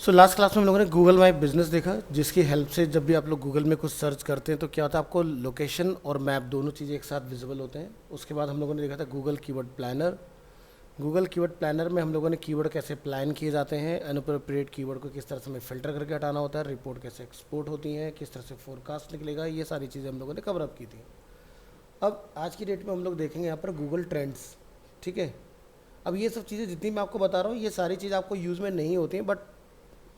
So last class में हम लोगों ने गूगल माई बिजनेस देखा, जिसकी हेल्प से जब भी आप लोग गूगल में कुछ सर्च करते हैं तो क्या होता है, आपको लोकेशन और मैप दोनों चीज़ें एक साथ विजिबल होते हैं। उसके बाद हम लोगों ने देखा था Google keyword planner. Google keyword planner में हम लोगों ने कीवर्ड कैसे प्लान किए जाते हैं, अनअप्रोप्रिएट कीवर्ड को किस तरह से हमें फ़िल्टर करके हटाना होता है, रिपोर्ट कैसे एक्सपोर्ट होती हैं, किस तरह से फोरकास्ट निकलेगा, ये सारी चीज़ें हम लोगों ने कवर अप की थी। अब आज की डेट में हम लोग देखेंगे यहाँ पर गूगल ट्रेंड्स। ठीक है, अब ये सब चीज़ें जितनी मैं आपको बता रहा हूँ, ये सारी चीज़ें आपको यूज़ में नहीं होती हैं, बट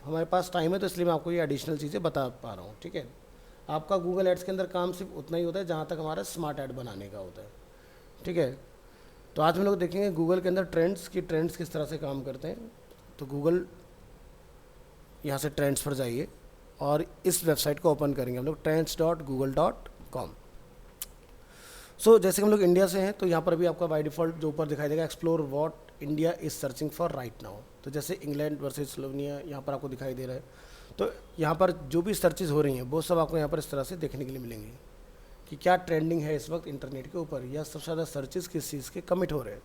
हमारे पास टाइम है तो इसलिए मैं आपको ये एडिशनल चीज़ें बता पा रहा हूँ। ठीक है, आपका गूगल एड्स के अंदर काम सिर्फ उतना ही होता है जहाँ तक हमारा स्मार्ट ऐड बनाने का होता है। ठीक है, तो आज हम लोग देखेंगे गूगल के अंदर ट्रेंड्स किस तरह से काम करते हैं। तो गूगल, यहाँ से ट्रेंड्स पर जाइए और इस वेबसाइट को ओपन करेंगे हम लोग, trends.google.com। सो जैसे हम लोग इंडिया से हैं तो यहाँ पर भी आपका बाय डिफ़ॉल्ट जो ऊपर दिखाई देगा, explore what India is searching for right now. तो जैसे इंग्लैंड वर्सेस स्लोवेनिया यहाँ पर आपको दिखाई दे रहा है। तो यहाँ पर जो भी सर्चेज हो रही हैं वो सब आपको यहाँ पर इस तरह से देखने के लिए मिलेंगी कि क्या ट्रेंडिंग है इस वक्त इंटरनेट के ऊपर, या सबसे ज़्यादा सर्चेज किस चीज़ के कमिट हो रहे हैं।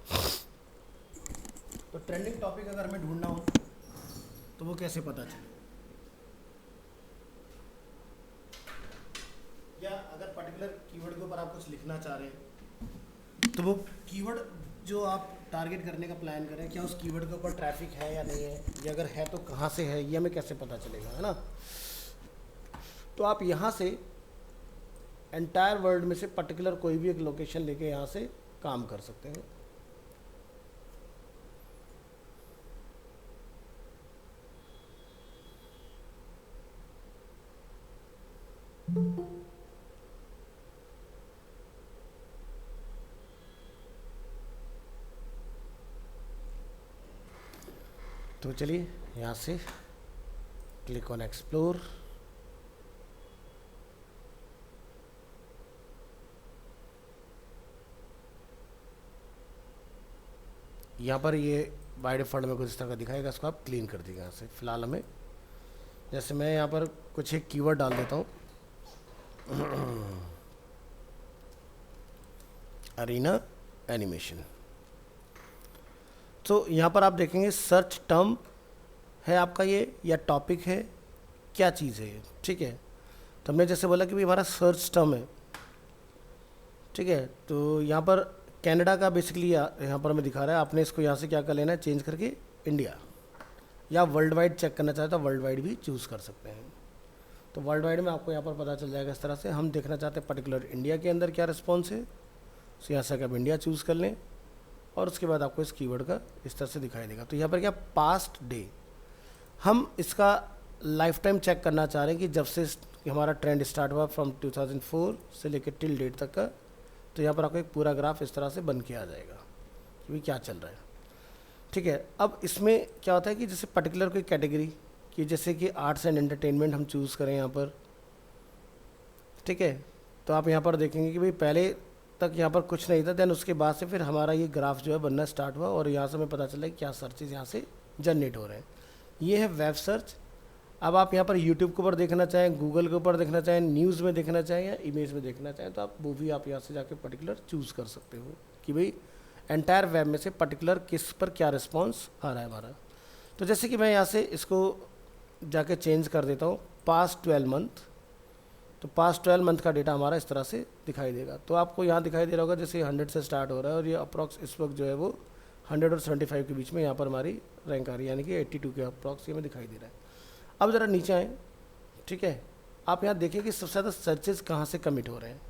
तो ट्रेंडिंग टॉपिक अगर हमें ढूंढना हो तो वो कैसे पता चले, या अगर पर्टिकुलर कीवर्ड के ऊपर आप कुछ लिखना चाह रहे हैं तो वो कीवर्ड जो आप टारगेट करने का प्लान करें, क्या उस कीवर्ड के ऊपर ट्रैफिक है या नहीं है, या अगर है तो कहाँ से है, ये हमें कैसे पता चलेगा, है ना। तो आप यहाँ से एंटायर वर्ल्ड में से पर्टिकुलर कोई भी एक लोकेशन लेके यहाँ से काम कर सकते हैं। तो चलिए यहाँ से क्लिक ऑन एक्सप्लोर। यहाँ पर ये बाय डिफ़ॉल्ट में कुछ इस तरह का दिखाएगा, इसको आप क्लीन कर दीजिए यहाँ से। फिलहाल हमें, जैसे मैं यहाँ पर कुछ एक कीवर्ड डाल देता हूँ, अरीना एनिमेशन। तो यहाँ पर आप देखेंगे सर्च टर्म है आपका ये, या टॉपिक है, क्या चीज़ है ये। ठीक है, तो हमने जैसे बोला कि भाई हमारा सर्च टर्म है। ठीक है, तो यहाँ पर कनाडा का बेसिकली यहाँ पर हमें दिखा रहा है, आपने इसको यहाँ से क्या कर लेना है, चेंज करके इंडिया, या वर्ल्ड वाइड चेक करना चाहते तो वर्ल्ड वाइड भी चूज़ कर सकते हैं। तो वर्ल्ड वाइड में आपको यहाँ पर पता चल जाएगा इस तरह से। हम देखना चाहते हैं पर्टिकुलर इंडिया के अंदर क्या रिस्पॉन्स है, तो यहाँ से आप इंडिया चूज़ कर लें और उसके बाद आपको इस कीवर्ड का इस तरह से दिखाई देगा। तो यहाँ पर क्या, पास्ट डे, हम इसका लाइफ टाइम चेक करना चाह रहे हैं कि जब से हमारा ट्रेंड स्टार्ट हुआ फ्रॉम 2004 से लेकर टिल डेट तक का। तो यहाँ पर आपको एक पूरा ग्राफ इस तरह से बन के आ जाएगा कि भाई क्या चल रहा है। ठीक है, अब इसमें क्या होता है कि जैसे पर्टिकुलर कोई कैटेगरी कि जैसे कि आर्ट्स एंड एंटरटेनमेंट हम चूज़ करें यहाँ पर। ठीक है, तो आप यहाँ पर देखेंगे कि भाई पहले तक यहाँ पर कुछ नहीं था, देन उसके बाद से फिर हमारा ये ग्राफ जो है बनना स्टार्ट हुआ और यहाँ से हमें पता चला कि क्या सर्चेज यहाँ से जनरेट हो रहे हैं। ये है वेब सर्च। अब आप यहाँ पर यूट्यूब के ऊपर देखना चाहें, गूगल के ऊपर देखना चाहें, न्यूज़ में देखना चाहें या इमेज में देखना चाहें, तो आप वो भी आप यहाँ से जाके पर्टिकुलर चूज़ कर सकते हो कि भाई एंटायर वेब में से पर्टिकुलर किस पर क्या रिस्पॉन्स आ रहा है हमारा। तो जैसे कि मैं यहाँ से इसको जाके चेंज कर देता हूँ पास्ट 12 मंथ। तो पास्ट 12 मंथ का डेटा हमारा इस तरह से दिखाई देगा। तो आपको यहाँ दिखाई दे रहा होगा जैसे 100 से स्टार्ट हो रहा है और ये अप्रॉक्स इस वक्त जो है वो 100 और 75 के बीच में यहाँ पर हमारी रैंक आ रही है, यानी कि 82 के अप्रॉक्स ये हमें दिखाई दे रहा है। अब ज़रा नीचे आएँ। ठीक है, आप यहाँ देखिए कि सबसे ज़्यादा सर्चेज कहाँ से कमिट हो रहे हैं।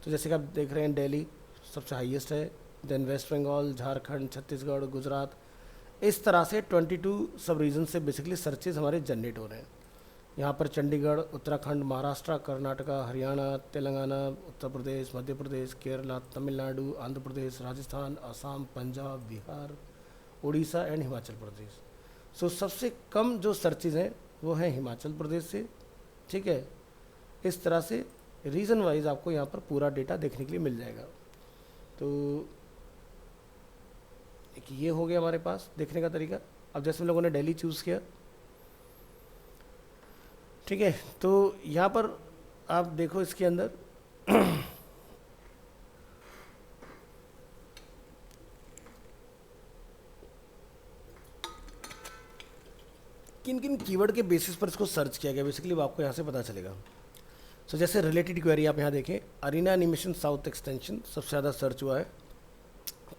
तो जैसे कि आप देख रहे हैं दिल्ली सबसे हाईएस्ट है, देन वेस्ट बंगाल, झारखंड, छत्तीसगढ़, गुजरात, इस तरह से 22 सब रीजन से बेसिकली सर्चेज हमारे जनरेट हो रहे हैं। यहाँ पर चंडीगढ़, उत्तराखंड, महाराष्ट्र, कर्नाटका, हरियाणा, तेलंगाना, उत्तर प्रदेश, मध्य प्रदेश, केरला, तमिलनाडु, आंध्र प्रदेश, राजस्थान, असम, पंजाब, बिहार, उड़ीसा एंड हिमाचल प्रदेश। सो सबसे कम जो सर्चेज हैं वो हैं हिमाचल प्रदेश से। ठीक है, इस तरह से रीजन वाइज आपको यहाँ पर पूरा डेटा देखने के लिए मिल जाएगा। तो एक ये हो गया हमारे पास देखने का तरीका। अब जैसे हम लोगों ने दिल्ली चूज़ किया, ठीक है, तो यहाँ पर आप देखो इसके अंदर किन किन कीवर्ड के बेसिस पर इसको सर्च किया गया बेसिकली वो आपको यहाँ से पता चलेगा। सो जैसे रिलेटेड क्वेरी आप यहाँ देखें, अरीना एनिमेशन साउथ एक्सटेंशन सबसे ज़्यादा सर्च हुआ है,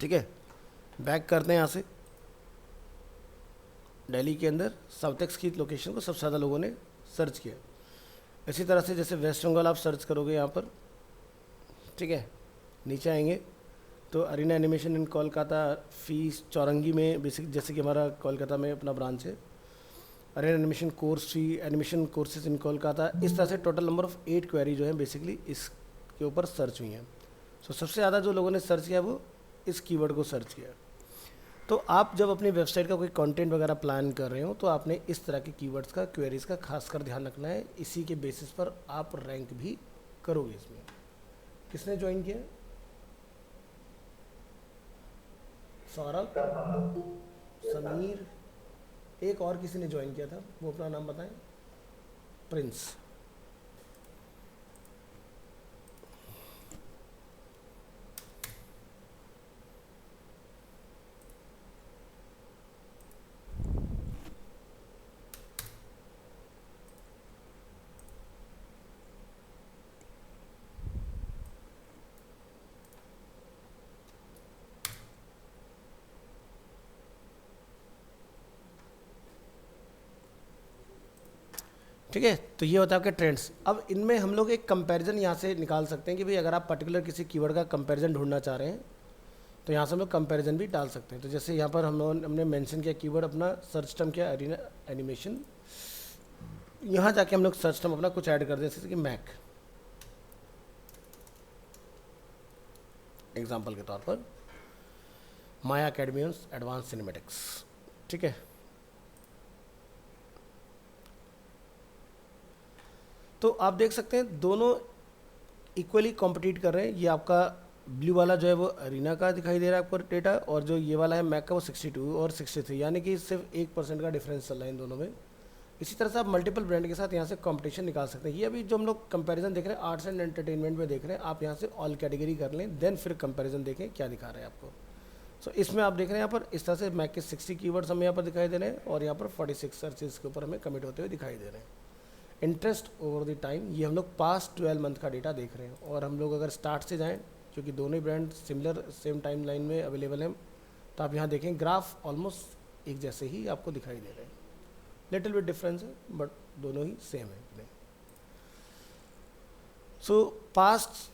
ठीक है। बैक करते हैं यहाँ से, दिल्ली के अंदर साउथ एक्स की लोकेशन को सबसे ज़्यादा लोगों ने सर्च किया। इसी तरह से जैसे वेस्ट बंगाल आप सर्च करोगे यहाँ पर, ठीक है, नीचे आएंगे तो Arena Animation in Kolkata fees Chowringhee में बेसिक, जैसे कि हमारा कोलकाता में अपना ब्रांच है, Arena animation course fee animation courses in Kolkata. इस तरह से टोटल नंबर ऑफ 8 क्वेरी जो है बेसिकली इसके ऊपर सर्च हुई हैं। सो सबसे ज़्यादा जो लोगों ने सर्च किया वो इस कीवर्ड को सर्च किया। तो आप जब अपनी वेबसाइट का कोई कंटेंट वगैरह प्लान कर रहे हो तो आपने इस तरह के कीवर्ड्स का, क्वेरीज का खासकर ध्यान रखना है। इसी के बेसिस पर आप रैंक भी करोगे। इसमें किसने ज्वाइन किया? सौरभ, समीर, एक और किसी ने ज्वाइन किया था, वो अपना नाम बताएं। प्रिंस। ठीक है, तो ये होता है आपके ट्रेंड्स। अब इनमें हम लोग एक कंपैरिजन यहाँ से निकाल सकते हैं कि भाई अगर आप पर्टिकुलर किसी कीवर्ड का कंपैरिजन ढूंढना चाह रहे हैं तो यहाँ से हम लोग कंपैरिजन भी डाल सकते हैं। तो जैसे यहाँ पर हमने मेंशन किया कीवर्ड, अपना सर्च टर्म क्या, अरीना एनिमेशन। यहाँ जाके हम लोग सर्च टर्म अपना कुछ ऐड कर दें, जैसे कि मैक, एग्जाम्पल के तौर पर माया अकेडमियंस एडवांस सिनेमेटिक्स, ठीक है। तो आप देख सकते हैं दोनों इक्वली कॉम्पिटिट कर रहे हैं। ये आपका ब्लू वाला जो है वो अरीना का दिखाई दे रहा है आपको डेटा, और जो ये वाला है मैक का वो 62 और 63, यानी कि सिर्फ 1% का डिफरेंस चल रहा है इन दोनों में। इसी तरह से आप मल्टीपल ब्रांड के साथ यहाँ से कंपटीशन निकाल सकते हैं। ये अभी जो हम लोग कंपैरिजन देख रहे हैं आर्ट्स एंड एंटरटेनमेंट में देख रहे हैं, आप यहाँ से ऑल कैटेगरी कर लें, देन फिर कंपैरिजन देखें क्या दिखा रहे हैं आपको। सो इसमें आप देख रहे हैं यहाँ पर इस तरह से मैक के 60 कीवर्ड्स हमें यहाँ पर दिखाई दे रहे हैं, और यहाँ पर 46 सर्चेज के ऊपर हमें कमिट होते हुए दिखाई दे रहे हैं। इंटरेस्ट ओवर द टाइम, ये हम लोग पास्ट 12 मंथ का डेटा देख रहे हैं। और हम लोग अगर स्टार्ट से जाएं, क्योंकि दोनों ही brand similar same time line में अवेलेबल हैं, तो आप यहाँ देखें ग्राफ ऑलमोस्ट एक जैसे ही आपको दिखाई दे रहे हैं। लिटिल बिट डिफरेंस है बट दोनों ही सेम है। सो पास्ट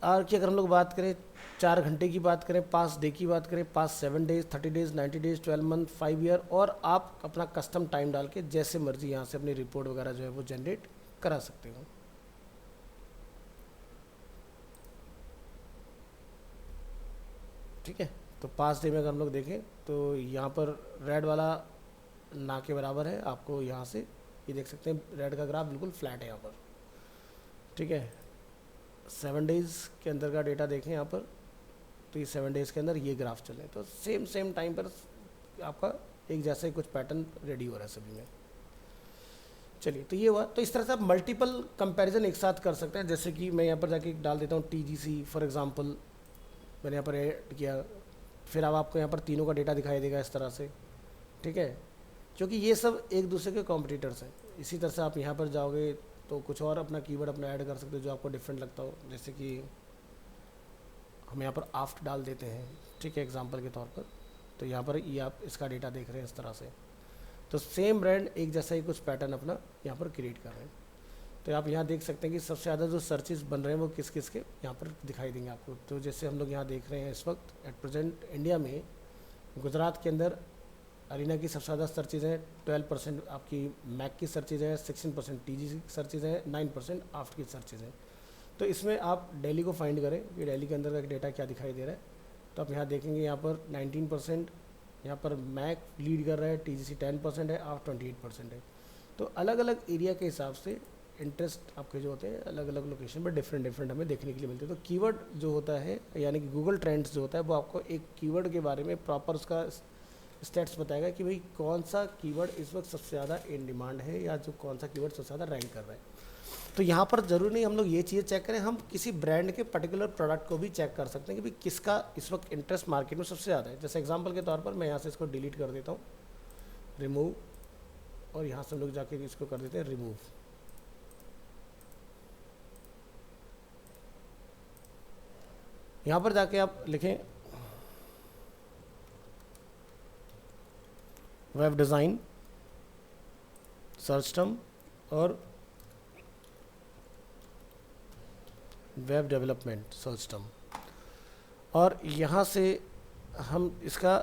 आर की अगर हम लोग बात करें, 4 घंटे की बात करें, पास्ट डे की बात करें, past 7 days, 30 days, 90 days, 12 month, 5 year, और आप अपना कस्टम टाइम डाल के जैसे मर्जी यहाँ से अपनी रिपोर्ट वगैरह जो है वो जनरेट करा सकते हो। ठीक है, तो पास्ट डे में अगर हम लोग देखें तो यहाँ पर रेड वाला ना के बराबर है, आपको यहाँ से ये देख सकते हैं रेड का ग्राफ बिल्कुल फ्लैट है यहाँ पर। ठीक है, 7 डेज़ के अंदर का डेटा देखें यहाँ पर, तो ये 7 डेज़ के अंदर ये ग्राफ चले, तो सेम टाइम पर आपका एक जैसा ही कुछ पैटर्न रेडी हो रहा है सभी में। चलिए, तो ये हुआ। तो इस तरह से आप मल्टीपल कंपैरिजन एक साथ कर सकते हैं। जैसे कि मैं यहाँ पर जाके डाल देता हूँ TGC फॉर एग्जांपल, मैंने यहाँ पर ऐड किया, फिर अब आपको यहाँ पर तीनों का डेटा दिखाई देगा इस तरह से। ठीक है, क्योंकि ये सब एक दूसरे के कॉम्पिटिटर्स हैं। इसी तरह से आप यहाँ पर जाओगे तो कुछ और अपना कीवर्ड अपना ऐड कर सकते हो जो आपको डिफरेंट लगता हो। जैसे कि हम यहाँ पर आफ्ट डाल देते हैं, ठीक है, एग्जांपल के तौर पर। तो यहाँ पर ये आप इसका डेटा देख रहे हैं इस तरह से। तो सेम ब्रांड एक जैसा ही कुछ पैटर्न अपना यहाँ पर क्रिएट कर रहे हैं। तो आप यहाँ देख सकते हैं कि सबसे ज़्यादा जो सर्चेस बन रहे हैं वो किस किस के यहाँ पर दिखाई देंगे आपको। तो जैसे हम लोग यहाँ देख रहे हैं इस वक्त एट प्रेजेंट इंडिया में गुजरात के अंदर अरीना की सबसे ज़्यादा सर्चेज हैं, 12% आपकी मैक की सर्चेज है, 16% TGC की सर्चेज है, 9% आफ्ट की सर्चेज है। तो इसमें आप दिल्ली को फाइंड करें कि दिल्ली के अंदर का डेटा क्या दिखाई दे रहा है। तो आप यहाँ देखेंगे यहाँ पर 19% यहाँ पर मैक लीड कर रहा है, TGC 10% है, आफ्ट 28% है। तो अलग अलग एरिया के हिसाब से इंटरेस्ट आपके जो होते हैं अलग अलग लोकेशन पर डिफरेंट हमें देखने के लिए मिलते हैं। तो कीवर्ड जो होता है यानी कि गूगल ट्रेंड्स जो होता है वो आपको एक कीवर्ड के बारे में प्रॉपर उसका स्टेट्स बताएगा कि भाई कौन सा कीवर्ड इस वक्त सबसे ज़्यादा इन डिमांड है या जो कौन सा कीवर्ड सबसे ज़्यादा रैंक कर रहा है। तो यहाँ पर ज़रूरी नहीं हम लोग ये चीज़ें चेक करें, हम किसी ब्रांड के पर्टिकुलर प्रोडक्ट को भी चेक कर सकते हैं कि भाई किसका इस वक्त इंटरेस्ट मार्केट में सबसे ज़्यादा है। जैसे एग्जांपल के तौर पर मैं यहाँ से इसको डिलीट कर देता हूँ, रिमूव, और यहाँ से हम लोग जाके इसको कर देते हैं रिमूव। यहाँ पर जाके आप लिखें वेब डिज़ाइन सर्च टर्म और वेब डेवलपमेंट सर्च टर्म, और यहाँ से हम इसका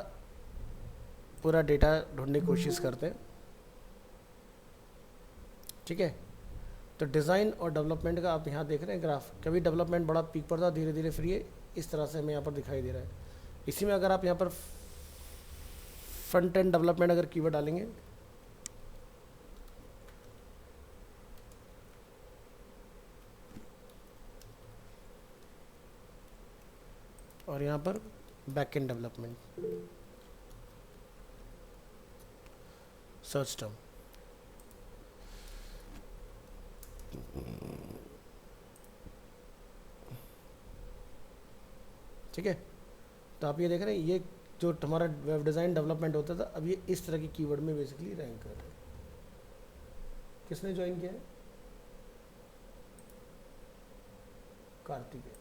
पूरा डेटा ढूंढने की कोशिश करते हैं। ठीक है, तो डिज़ाइन और डेवलपमेंट का आप यहाँ देख रहे हैं ग्राफ, कभी डेवलपमेंट बड़ा पीक पर था, धीरे धीरे फ्री है, इस तरह से हमें यहाँ पर दिखाई दे रहा है। इसी में अगर आप यहाँ पर फ्रंट एंड डेवलपमेंट अगर कीवर्ड डालेंगे और यहाँ पर back and development search term, ठीक है, तो आप ये देख रहे हैं ये जो हमारा वेब डिज़ाइन डेवलपमेंट होता था, अब ये इस तरह की कीवर्ड में बेसिकली रैंक कर रहा है। किसने ज्वाइन किया है? कार्तिक है।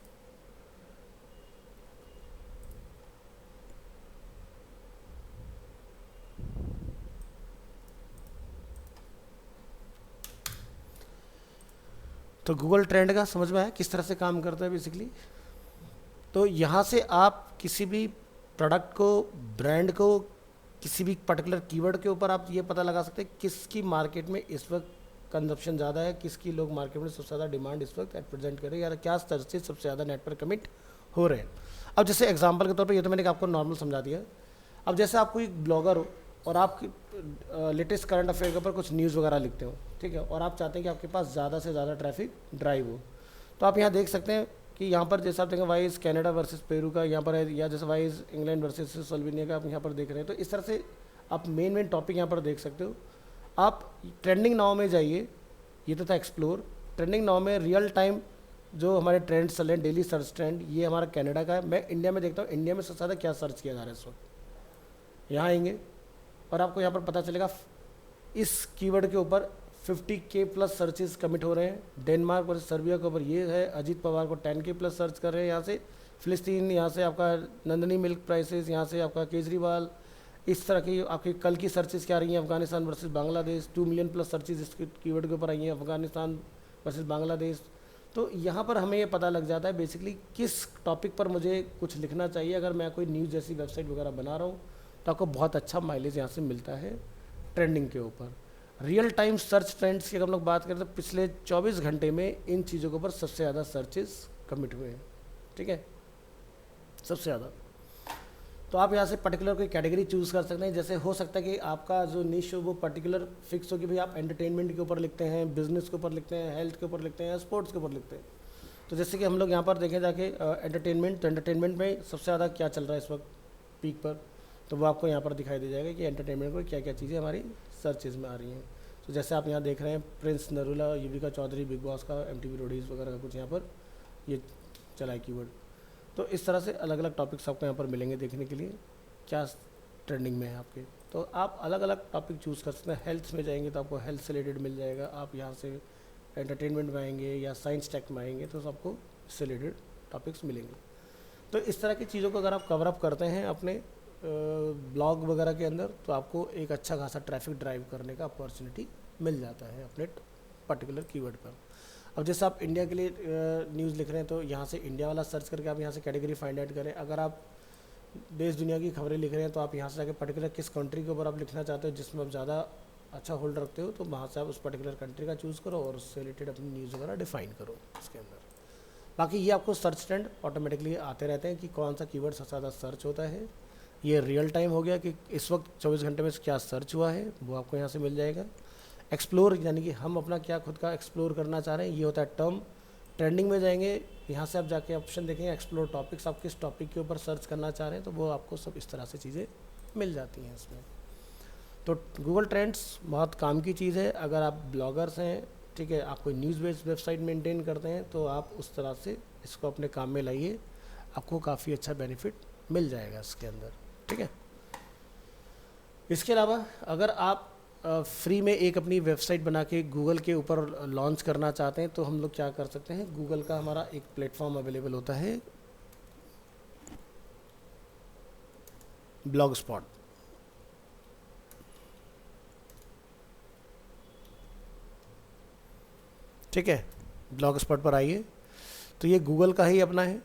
तो गूगल ट्रेंड का समझ में आया किस तरह से काम करता है बेसिकली। तो यहाँ से आप किसी भी प्रोडक्ट को, ब्रांड को, किसी भी पर्टिकुलर कीवर्ड के ऊपर आप ये पता लगा सकते हैं किसकी मार्केट में इस वक्त कंजप्शन ज़्यादा है, किसकी लोग मार्केट में सबसे ज़्यादा डिमांड इस वक्त एट प्रेजेंट कर रहे हैं, या क्या सर्चेज सबसे ज़्यादा नेट पर कमिट हो रहे हैं। अब जैसे एग्जांपल के तौर पे ये तो मैंने आपको नॉर्मल समझा दिया। अब जैसे आप कोई ब्लॉगर हो और आप लेटेस्ट करंट अफेयर के ऊपर कुछ न्यूज़ वगैरह लिखते हो, ठीक है, और आप चाहते हैं कि आपके पास ज़्यादा से ज़्यादा ट्रैफिक ड्राइव हो, तो आप यहाँ देख सकते हैं कि यहाँ पर जैसे आप देखें वाइज कनाडा वर्सेस पेरू का यहाँ पर है, या जैसे वाइज इंग्लैंड वर्सेस स्लोवेनिया का आप यहाँ पर देख रहे हैं। तो इस तरह से आप मेन टॉपिक यहाँ पर देख सकते हो। आप ट्रेंडिंग नाउ में जाइए, ये तो था एक्सप्लोर। ट्रेंडिंग नाउ में रियल टाइम जो हमारे ट्रेंड्स चल रहे हैं, डेली सर्च ट्रेंड, ये हमारा कनाडा का है। मैं इंडिया में देखता हूँ इंडिया में सबसे ज़्यादा क्या सर्च किया जा रहा है इस वक्त। यहाँ आएंगे और आपको यहाँ पर पता चलेगा इस कीवर्ड के ऊपर 50K प्लस सर्चेस कमिट हो रहे हैं। डेनमार्क और सर्बिया के ऊपर ये है, अजीत पवार को 10K प्लस सर्च कर रहे हैं यहाँ से। फिलिस्तीन, यहाँ से आपका नंदनी मिल्क प्राइसेस, यहाँ से आपका केजरीवाल, इस तरह की आपकी कल की सर्चेस क्या रही हैं। Afghanistan versus Bangladesh, 2 million plus searches इस कीवर्ड के ऊपर आई हैं, अफगानिस्तान वर्सेस बांग्लादेश। तो यहाँ पर हमें ये पता लग जाता है बेसिकली किस टॉपिक पर मुझे कुछ लिखना चाहिए। अगर मैं कोई न्यूज़ जैसी वेबसाइट वगैरह बना रहा हूँ तो आपको बहुत अच्छा माइलेज यहाँ से मिलता है ट्रेंडिंग के ऊपर। रियल टाइम सर्च ट्रेंड्स की अगर हम लोग बात करें तो पिछले 24 घंटे में इन चीज़ों के ऊपर सबसे ज़्यादा सर्चेस कमिट हुए हैं, ठीक है, सबसे ज़्यादा। तो आप यहाँ से पर्टिकुलर कोई कैटेगरी चूज़ कर सकते हैं। जैसे हो सकता है कि आपका जो निश हो वो पर्टिकुलर फिक्स हो कि भाई आप एंटरटेनमेंट के ऊपर लिखते हैं, बिजनेस के ऊपर लिखते हैं, हेल्थ के ऊपर लिखते हैं, स्पोर्ट्स के ऊपर लिखते हैं। तो जैसे कि हम लोग यहाँ पर देखें जाके एंटरटेनमेंट, तो एंटरटेनमेंट में सबसे ज़्यादा क्या चल रहा है इस वक्त पीक पर, तो वो आपको यहाँ पर दिखाई दे जाएगा कि एंटरटेनमेंट को क्या क्या चीज़ें हमारी सर्चेज में आ रही हैं। तो जैसे आप यहाँ देख रहे हैं Prince Narula, Yuvika Chaudhary, Bigg Boss का, MTV रोडीज़ वगैरह का कुछ यहाँ पर ये चला है कीवर्ड। तो इस तरह से अलग अलग टॉपिक्स आपको यहाँ पर मिलेंगे देखने के लिए क्या ट्रेंडिंग में है आपके। तो आप अलग अलग टॉपिक चूज़ कर सकते हैं। हेल्थ में जाएंगे तो आपको हेल्थ से रिलेटेड मिल जाएगा, आप यहाँ से एंटरटेनमेंट में आएंगे या साइंस टेक में आएंगे तो आपको इससे रिलेटेड टॉपिक्स मिलेंगे। तो इस तरह की चीज़ों को अगर आप कवर अप करते हैं अपने ब्लॉग वगैरह के अंदर तो आपको एक अच्छा खासा ट्रैफिक ड्राइव करने का अपॉर्चुनिटी मिल जाता है अपने पर्टिकुलर कीवर्ड पर। अब जैसे आप इंडिया के लिए न्यूज़ लिख रहे हैं तो यहाँ से इंडिया वाला सर्च करके आप यहाँ से कैटेगरी फाइंड आउट करें। अगर आप देश दुनिया की खबरें लिख रहे हैं तो आप यहाँ से जाकर पर्टिकुलर किस कंट्री के ऊपर आप लिखना चाहते हो जिसमें आप ज़्यादा अच्छा होल्ड रखते हो, तो वहाँ से आप उस पर्टिकुलर कंट्री का चूज़ करो और उससे रिलेटेड अपनी न्यूज़ वगैरह डिफाइन करो उसके अंदर। बाकी ये आपको सर्च ट्रेंड ऑटोमेटिकली आते रहते हैं कि कौन सा कीवर्ड सबसे ज़्यादा सर्च होता है। ये रियल टाइम हो गया कि इस वक्त 24 घंटे में क्या सर्च हुआ है वो आपको यहाँ से मिल जाएगा। एक्सप्लोर यानी कि हम अपना क्या खुद का एक्सप्लोर करना चाह रहे हैं, ये होता है टर्म। ट्रेंडिंग में जाएंगे, यहाँ से आप जाके ऑप्शन देखेंगे एक्सप्लोर टॉपिक्स, आप किस टॉपिक के ऊपर सर्च करना चाह रहे हैं तो वो आपको सब इस तरह से चीज़ें मिल जाती हैं इसमें। तो गूगल ट्रेंड्स बहुत काम की चीज़ है। अगर आप ब्लॉगर्स हैं, ठीक है, आप कोई न्यूज़ बेस्ड वेबसाइट मेंटेन करते हैं तो आप उस तरह से इसको अपने काम में लाइए, आपको काफ़ी अच्छा बेनिफिट मिल जाएगा इसके अंदर, ठीक है। इसके अलावा अगर आप फ्री में एक अपनी वेबसाइट बना के गूगल के ऊपर लॉन्च करना चाहते हैं तो हम लोग क्या कर सकते हैं, गूगल का हमारा एक प्लेटफॉर्म अवेलेबल होता है ब्लॉग स्पॉट। ठीक है, ब्लॉग स्पॉट पर आइए, तो ये गूगल का ही अपना है।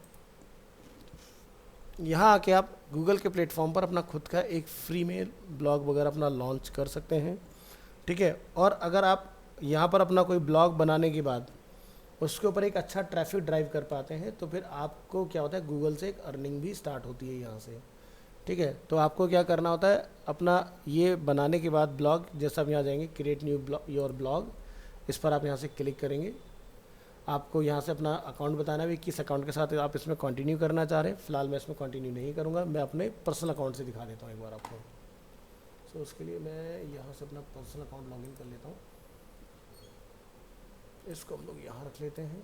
यहाँ आके आप गूगल के प्लेटफॉर्म पर अपना खुद का एक फ्री में ब्लॉग वगैरह अपना लॉन्च कर सकते हैं। ठीक है, और अगर आप यहाँ पर अपना कोई ब्लॉग बनाने के बाद उसके ऊपर एक अच्छा ट्रैफिक ड्राइव कर पाते हैं तो फिर आपको क्या होता है, गूगल से एक अर्निंग भी स्टार्ट होती है यहाँ से। ठीक है, तो आपको क्या करना होता है, अपना ये बनाने के बाद ब्लॉग, जैसा आप यहाँ जाएंगे क्रिएट न्यू योर ब्लॉग, इस पर आप यहाँ से क्लिक करेंगे। आपको यहाँ से अपना अकाउंट बताना है किस अकाउंट के साथ आप इसमें कंटिन्यू करना चाह रहे हैं। फिलहाल मैं इसमें कंटिन्यू नहीं करूँगा, मैं अपने पर्सनल अकाउंट से दिखा देता हूँ एक बार आपको। सो उसके लिए मैं यहाँ से अपना पर्सनल अकाउंट लॉगिन कर लेता हूँ। इसको हम लोग यहाँ रख लेते हैं।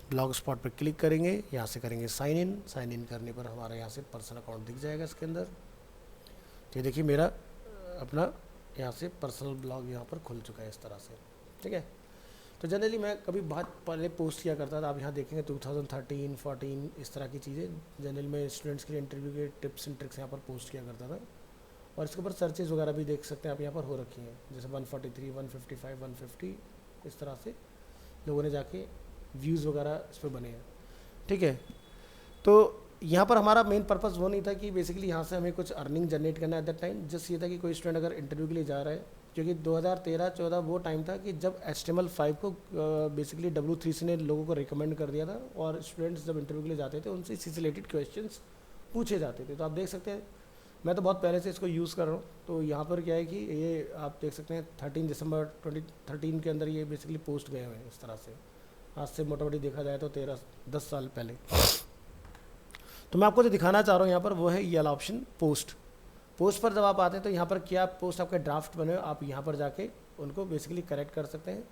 ब्लॉग स्पॉट पर क्लिक करेंगे, यहाँ से करेंगे साइन इन। साइन इन करने पर हमारा यहाँ से पर्सनल अकाउंट दिख जाएगा इसके अंदर। तो ये देखिए मेरा अपना यहाँ से पर्सनल ब्लॉग यहाँ पर खुल चुका है इस तरह से। ठीक है, तो जनरली मैं कभी बहुत पहले पोस्ट किया करता था, आप यहाँ देखेंगे 2013, 14 इस तरह की चीज़ें जनरली मैं स्टूडेंट्स के लिए इंटरव्यू के टिप्स एंड ट्रिक्स यहाँ पर पोस्ट किया करता था। और इसके ऊपर सर्चेज वगैरह भी देख सकते हैं आप यहाँ पर हो रखी हैं, जैसे 143, 155, 150 इस तरह से लोगों ने जाके व्यूज़ वगैरह इस पर बने हैं। ठीक है, तो यहाँ पर हमारा मेन पर्पस वो नहीं था कि बेसिकली यहाँ से हमें कुछ अर्निंग जनरेट करना है। एट दैट टाइम जस्ट ये था कि कोई स्टूडेंट अगर इंटरव्यू के लिए जा रहा है, क्योंकि 2013-14 वो टाइम था कि जब HTML5 को बेसिकली W3C ने लोगों को रिकमेंड कर दिया था और स्टूडेंट्स जब इंटरव्यू के लिए जाते थे उनसे इसी से रिलेटेड क्वेश्चंस पूछे जाते थे। तो आप देख सकते हैं मैं तो बहुत पहले से इसको यूज़ कर रहा हूँ। तो यहाँ पर क्या है कि ये आप देख सकते हैं 13 दिसंबर 2013 के अंदर ये बेसिकली पोस्ट गए हुए हैं इस तरह से। आज से मोटा मोटी देखा जाए तो 10 साल पहले। तो मैं आपको जो दिखाना चाह रहा हूँ यहाँ पर वो है ये वाला ऑप्शन पोस्ट। पोस्ट पर जब आप आते हैं तो यहाँ पर क्या पोस्ट आपके ड्राफ्ट बने हो, आप यहाँ पर जाके उनको बेसिकली करेक्ट कर सकते हैं।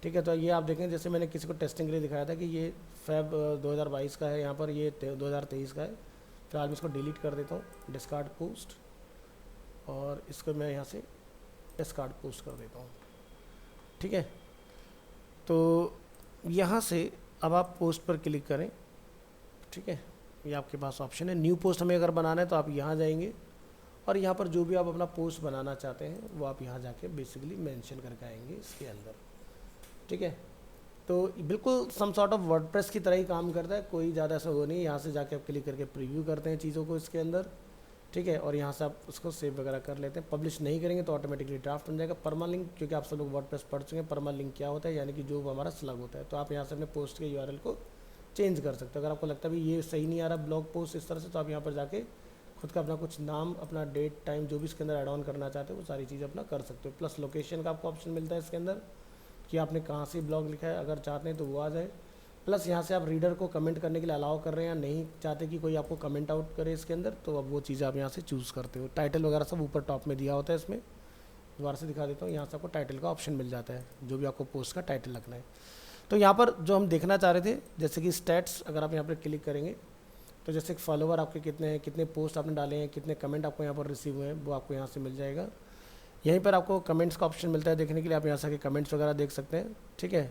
ठीक है, तो ये आप देखें जैसे मैंने किसी को टेस्टिंग के लिए दिखाया था कि ये फेब 2022 का है, यहाँ पर ये 2023 का है। फिलहाल मैं इसको डिलीट कर देता हूँ, डिस्कार्ड पोस्ट, और इसको मैं यहाँ से डिस्कार्ड पोस्ट कर देता हूँ। ठीक है, तो यहाँ से अब आप पोस्ट पर क्लिक करें। ठीक है, ये आपके पास ऑप्शन है। न्यू पोस्ट हमें अगर बनाना है तो आप यहाँ जाएंगे और यहाँ पर जो भी आप अपना पोस्ट बनाना चाहते हैं वो आप यहाँ जाके बेसिकली मेंशन करके आएंगे इसके अंदर। ठीक है, तो बिल्कुल सम सॉर्ट ऑफ वर्डप्रेस की तरह ही काम करता है, कोई ज़्यादा ऐसा वो नहीं है। यहाँ से जाके आप क्लिक करके प्रीव्यू करते हैं चीज़ों को इसके अंदर। ठीक है, और यहाँ से आप उसको सेव वगैरह कर लेते हैं। पब्लिश नहीं करेंगे तो ऑटोमेटिकली ड्राफ्ट बन जाएगा। परमालिंक, क्योंकि आप सब लोग वर्डप्रेस पढ़ चुके हैं, परमालिंक क्या होता है, यानी कि जो हमारा स्लग होता है। तो आप यहाँ से अपने पोस्ट के URL को चेंज कर सकते हो। अगर आपको लगता है भी ये सही नहीं आ रहा ब्लॉग पोस्ट इस तरह से, तो आप यहाँ पर जाके खुद का अपना कुछ नाम, अपना डेट, टाइम जो भी इसके अंदर ऐड ऑन करना चाहते हो वो सारी चीज़ें अपना कर सकते हो। प्लस लोकेशन का आपको ऑप्शन मिलता है इसके अंदर कि आपने कहाँ से ब्लॉग लिखा है, अगर चाहते हैं तो वो आ जाए। प्लस यहाँ से आप रीडर को कमेंट करने के लिए अलाउ कर रहे हैं या नहीं चाहते कि कोई आपको कमेंट आउट करे इसके अंदर, तो अब वो चीज़ें आप यहाँ से चूज़ करते हो। टाइटल वगैरह सब ऊपर टॉप में दिया होता है इसमें। दोबारा से दिखा देता हूँ, यहाँ से आपको टाइटल का ऑप्शन मिल जाता है, जो भी आपको पोस्ट का टाइटल रखना है। तो यहाँ पर जो हम देखना चाह रहे थे, जैसे कि स्टैट्स, अगर आप यहाँ पर क्लिक करेंगे तो जैसे एक फॉलोवर आपके कितने हैं, कितने पोस्ट आपने डाले हैं, कितने कमेंट आपको यहाँ पर रिसीव हुए हैं, वो आपको यहाँ से मिल जाएगा। यहीं पर आपको कमेंट्स का ऑप्शन मिलता है देखने के लिए, आप यहाँ से आके कमेंट्स वगैरह देख सकते हैं। ठीक है,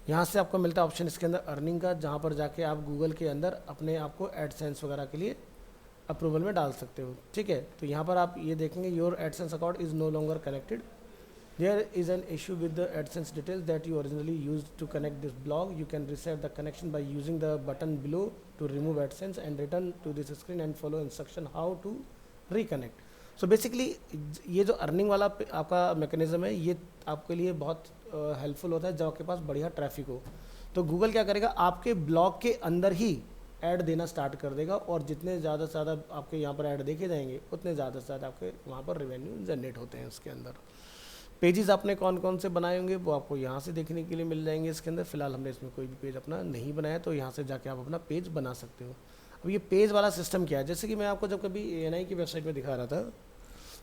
यहाँ से आपको मिलता है ऑप्शन इसके अंदर अर्निंग का, जहाँ पर जाके आप गूगल के अंदर अपने आप को एडसेंस वगैरह के लिए अप्रूवल में डाल सकते हो। ठीक है, तो यहाँ पर आप ये देखेंगे your AdSense account is no longer connected, there is an issue with the AdSense details that you originally used to connect this blog. You can reset the connection by using the button below to remove AdSense and return to this screen and follow instruction how to reconnect. So basically ये जो earning वाला आपका mechanism है ये आपके लिए बहुत helpful होता है जब आपके पास बढ़िया ट्रैफिक हो। तो गूगल क्या करेगा, आपके ब्लॉग के अंदर ही ऐड देना स्टार्ट कर देगा, और जितने ज़्यादा से ज़्यादा आपके यहाँ पर ऐड देखे जाएंगे उतने ज़्यादा से ज़्यादा आपके वहाँ पर रेवेन्यू जनरेट होते हैं उसके अंदर। पेजेस आपने कौन कौन से बनाए होंगे वो आपको यहाँ से देखने के लिए मिल जाएंगे इसके अंदर। फिलहाल हमने इसमें कोई भी पेज अपना नहीं बनाया, तो यहाँ से जाके आप अपना पेज बना सकते हो। अब ये पेज वाला सिस्टम क्या है, जैसे कि मैं आपको जब कभी ANI की वेबसाइट में दिखा रहा था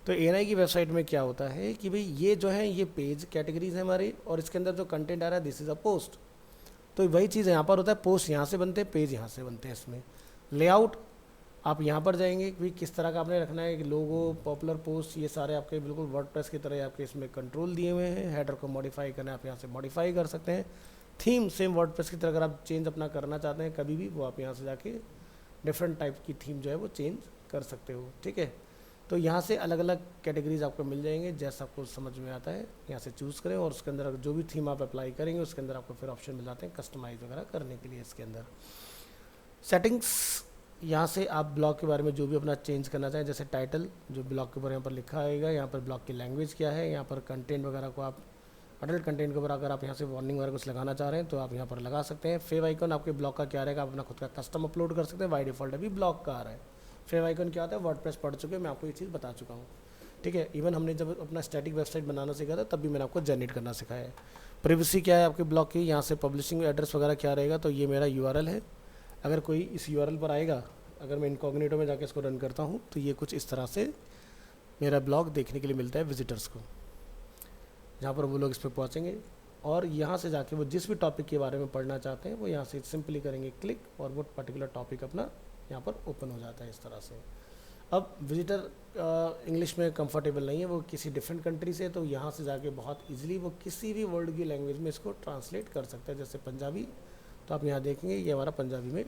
तो एएनआई की वेबसाइट में क्या होता है कि भाई ये जो है ये पेज कैटेगरीज है हमारी, और इसके अंदर जो कंटेंट आ रहा है दिस इज़ अ पोस्ट। तो वही चीज़ यहाँ पर होता है, पोस्ट यहाँ से बनते हैं, पेज यहाँ से बनते हैं। इसमें लेआउट आप यहाँ पर जाएंगे कि किस तरह का आपने रखना है, लोगो, पॉपुलर पोस्ट, ये सारे आपके बिल्कुल वर्डप्रेस की तरह आपके इसमें कंट्रोल दिए हुए हैं। हेडर को मॉडिफाई करना है, आप यहाँ से मॉडिफाई कर सकते हैं। थीम सेम वर्डप्रेस की तरह अगर आप चेंज अपना करना चाहते हैं कभी भी, वो आप यहाँ से जाके डिफरेंट टाइप की थीम जो है वो चेंज कर सकते हो, ठीक है। तो यहाँ से अलग अलग कैटेगरीज आपको मिल जाएंगे, जैसा आपको समझ में आता है यहाँ से चूज़ करें, और उसके अंदर जो भी थीम आप अप्लाई करेंगे उसके अंदर आपको फिर ऑप्शन मिल जाते हैं कस्टमाइज वगैरह करने के लिए। इसके अंदर सेटिंग्स, यहाँ से आप ब्लॉग के बारे में जो भी अपना चेंज करना चाहें, जैसे टाइटल जो ब्लॉग के ऊपर यहाँ पर लिखा आएगा, यहाँ पर ब्लॉग की लैंग्वेज क्या है, यहाँ पर कंटेंट वगैरह को आप अडल्ट कंटेंट के ऊपर अगर आप यहाँ से वार्निंग वगैरह कुछ लगाना चाह रहे हैं तो आप यहाँ पर लगा सकते हैं। फेव आइकन आपके ब्लॉग का क्या रहेगा, आप अपना खुद का कस्टम अपलोड कर सकते हैं। बाय डिफ़ॉल्ट अभी ब्लॉग का आ रहा है। फेव आइकन क्या होता है, वर्डप्रेस पढ़ चुके हैं, मैं आपको ये चीज़ बता चुका हूँ, ठीक है। इवन हमने जब अपना स्टैटिक वेबसाइट बनाना सीखा था तब भी मैंने आपको जनरेट करना सिखाया है। प्रिवेसी क्या है आपके ब्लॉग की, यहाँ से पब्लिशिंग एड्रेस वगैरह क्या रहेगा, तो ये मेरा यूआरएल है। अगर कोई इस यूआरएल पर आएगा, अगर मैं इनकॉग्निटो में जाके इसको रन करता हूँ तो ये कुछ इस तरह से मेरा ब्लॉग देखने के लिए मिलता है विजिटर्स को, जहाँ पर वो लोग इस पर पहुँचेंगे और यहाँ से जाके वो जिस भी टॉपिक के बारे में पढ़ना चाहते हैं वो यहाँ से सिंपली करेंगे क्लिक, और वो पर्टिकुलर टॉपिक अपना यहाँ पर ओपन हो जाता है इस तरह से। अब विजिटर इंग्लिश में कंफर्टेबल नहीं है, वो किसी डिफरेंट कंट्री से, तो यहाँ से जाके बहुत इजीली वो किसी भी वर्ल्ड की लैंग्वेज में इसको ट्रांसलेट कर सकते हैं। जैसे पंजाबी, तो आप यहाँ देखेंगे ये हमारा पंजाबी में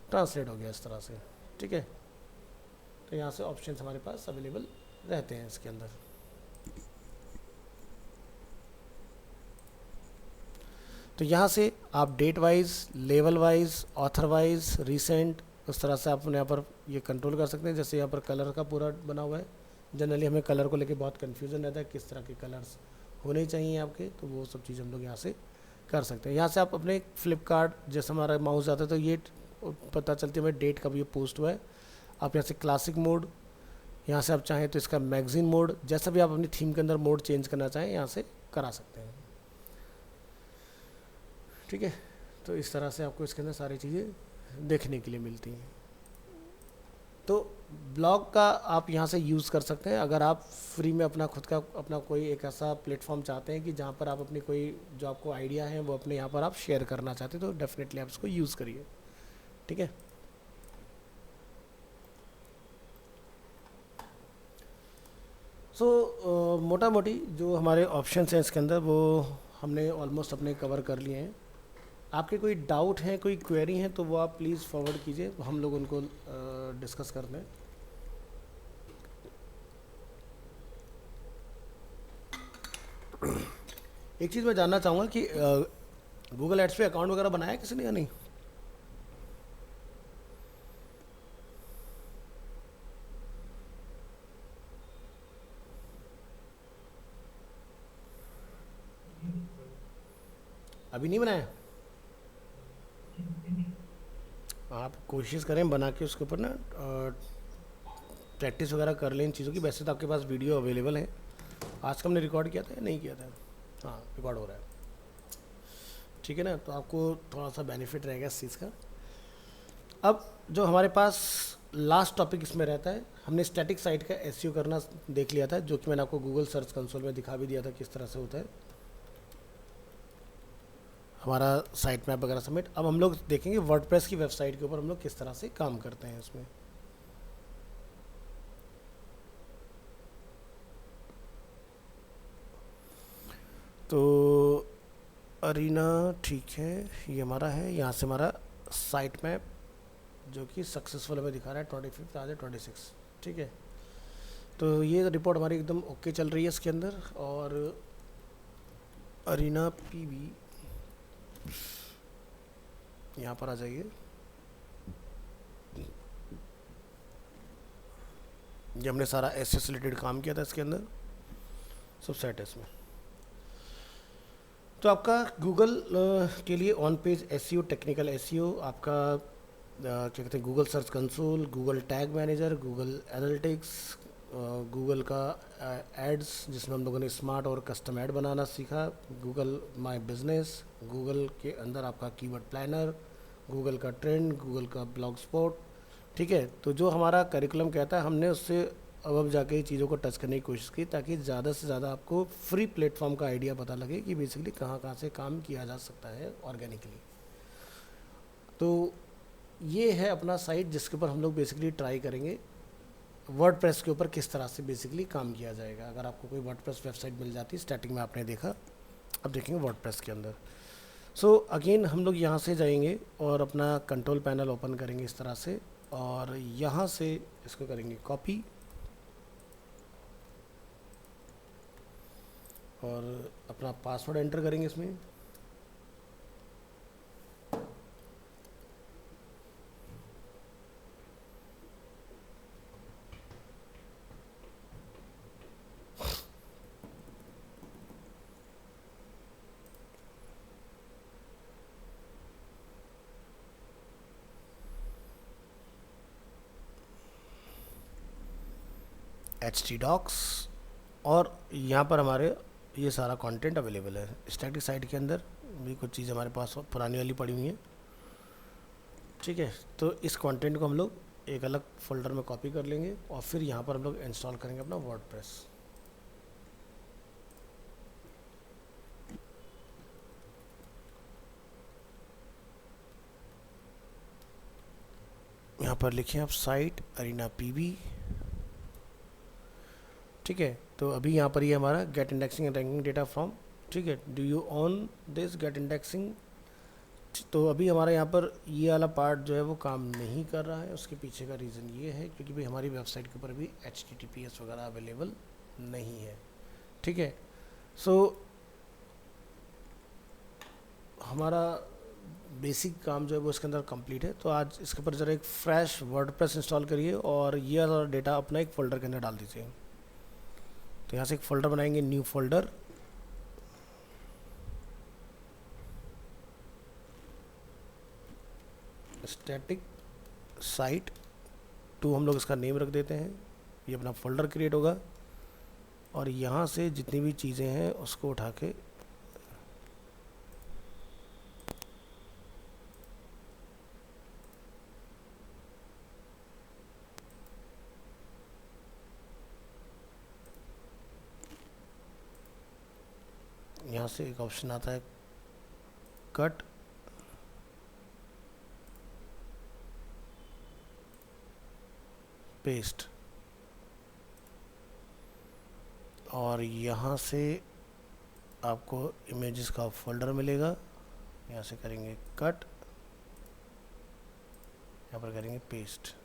ट्रांसलेट हो गया इस तरह से, ठीक है। तो यहाँ से ऑप्शन हमारे पास अवेलेबल रहते हैं इसके अंदर। तो यहाँ से आप date wise, level wise, author wise, recent, उस तरह से आप यहाँ पर ये कंट्रोल कर सकते हैं। जैसे यहाँ पर कलर का पूरा बना हुआ है, जनरली हमें कलर को लेके बहुत कन्फ्यूज़न रहता है किस तरह के कलर्स होने चाहिए आपके, तो वो सब चीज़ हम लोग यहाँ से कर सकते हैं। यहाँ से आप अपने फ्लिपकार्ट, जैसे हमारा माउस जाता है तो ये पता चलती है हमें डेट कब ये पोस्ट हुआ है। आप यहाँ से क्लासिक मोड, यहाँ से आप चाहें तो इसका मैगजीन मोड, जैसा भी आप अपनी थीम के अंदर मोड चेंज करना चाहें यहाँ से करा सकते हैं, ठीक है। तो इस तरह से आपको इसके अंदर सारी चीज़ें देखने के लिए मिलती हैं। तो ब्लॉग का आप यहाँ से यूज़ कर सकते हैं। अगर आप फ्री में अपना खुद का अपना कोई एक ऐसा प्लेटफॉर्म चाहते हैं कि जहाँ पर आप अपनी कोई जो आपको आइडिया है वो अपने यहाँ पर आप शेयर करना चाहते हैं, तो डेफिनेटली आप इसको यूज़ करिए, ठीक है। सो मोटा मोटी जो हमारे ऑप्शंस हैं इसके अंदर वो हमने ऑलमोस्ट अपने कवर कर लिए हैं। आपके कोई डाउट हैं, कोई क्वेरी हैं तो वो आप प्लीज़ फॉरवर्ड कीजिए, हम लोग उनको डिस्कस कर लें। एक चीज़ मैं जानना चाहूँगा कि गूगल एड्स पे अकाउंट वगैरह बनाया किसी ने या नहीं? अभी नहीं बनाया? आप कोशिश करें बना के उसके ऊपर ना प्रैक्टिस वगैरह कर लें इन चीज़ों की। वैसे तो आपके पास वीडियो अवेलेबल है, आज का हमने रिकॉर्ड किया था या नहीं किया था? हाँ, रिकॉर्ड हो रहा है, ठीक है ना। तो आपको थोड़ा सा बेनिफिट रहेगा इस चीज़ का। अब जो हमारे पास लास्ट टॉपिक इसमें रहता है, हमने स्टैटिक साइट का एसईओ करना देख लिया था, जो कि मैंने आपको गूगल सर्च कंसोल में दिखा भी दिया था किस तरह से होता है हमारा साइट मैप वगैरह समेत। अब हम लोग देखेंगे वर्डप्रेस की वेबसाइट के ऊपर हम लोग किस तरह से काम करते हैं इसमें। तो अरीना, ठीक है, ये हमारा है। यहाँ से हमारा साइट मैप जो कि सक्सेसफुल हमें दिखा रहा है 25 आज 26, ठीक है। तो ये रिपोर्ट हमारी एकदम ओके चल रही है इसके अंदर। और अरीना पीवी यहाँ पर आ जाइए। ये हमने सारा एसईओ से रिलेटेड काम किया था इसके अंदर, सब सेट है इसमें। तो आपका गूगल के लिए on page SEO, technical SEO, आपका क्या कहते हैं Google search console, Google tag manager, Google analytics, Google का एड्स जिसमें हम लोगों ने स्मार्ट और कस्टम ऐड बनाना सीखा, गूगल माय बिजनेस, गूगल के अंदर आपका कीवर्ड प्लानर, गूगल का ट्रेंड, गूगल का ब्लॉग स्पॉट, ठीक है। तो जो हमारा करिकुलम कहता है हमने उससे अब जाके चीज़ों को टच करने की कोशिश की, ताकि ज़्यादा से ज़्यादा आपको फ्री प्लेटफॉर्म का आइडिया पता लगे कि बेसिकली कहाँ कहाँ से काम किया जा सकता है ऑर्गेनिकली। तो ये है अपना साइट जिसके ऊपर हम लोग बेसिकली ट्राई करेंगे वर्डप्रेस के ऊपर किस तरह से बेसिकली काम किया जाएगा। अगर आपको कोई वर्डप्रेस वेबसाइट मिल जाती है, स्टार्टिंग में आपने देखा, अब देखेंगे वर्डप्रेस के अंदर। सो अगेन हम लोग यहाँ से जाएंगे और अपना कंट्रोल पैनल ओपन करेंगे इस तरह से, और यहाँ से इसको करेंगे कॉपी और अपना पासवर्ड एंटर करेंगे इसमें। htdocs, और यहाँ पर हमारे ये सारा कंटेंट अवेलेबल है। स्टैटिक साइट के अंदर भी कुछ चीज़ हमारे पास पुरानी वाली पड़ी हुई हैं, ठीक है। तो इस कंटेंट को हम लोग एक अलग फोल्डर में कॉपी कर लेंगे और फिर यहाँ पर हम लोग इंस्टॉल करेंगे अपना वर्डप्रेस। यहाँ पर लिखें आप साइट अरीना पीवी, ठीक है। तो अभी यहाँ पर ये हमारा get indexing and ranking data from, ठीक है, do you on this get indexing. तो अभी हमारा यहाँ पर ये वाला पार्ट जो है वो काम नहीं कर रहा है। उसके पीछे का रीज़न ये है क्योंकि भाई हमारी वेबसाइट के ऊपर भी HTTPS वगैरह अवेलेबल नहीं है, ठीक है। सो हमारा बेसिक काम जो है वो इसके अंदर कंप्लीट है। तो आज इसके ऊपर ज़रा एक फ्रेश वर्डप्रेस इंस्टॉल करिए और ये वाला डेटा अपना एक फ़ोल्डर के अंदर डाल दीजिए। तो यहाँ से एक फ़ोल्डर बनाएंगे, न्यू फोल्डर, स्टैटिक साइट 2 हम लोग इसका नेम रख देते हैं। ये अपना फोल्डर क्रिएट होगा और यहाँ से जितनी भी चीज़ें हैं उसको उठा के यहाँ से एक ऑप्शन आता है कट, पेस्ट, और यहाँ से आपको इमेजेस का फोल्डर मिलेगा। यहाँ से करेंगे कट, यहाँ पर करेंगे पेस्ट।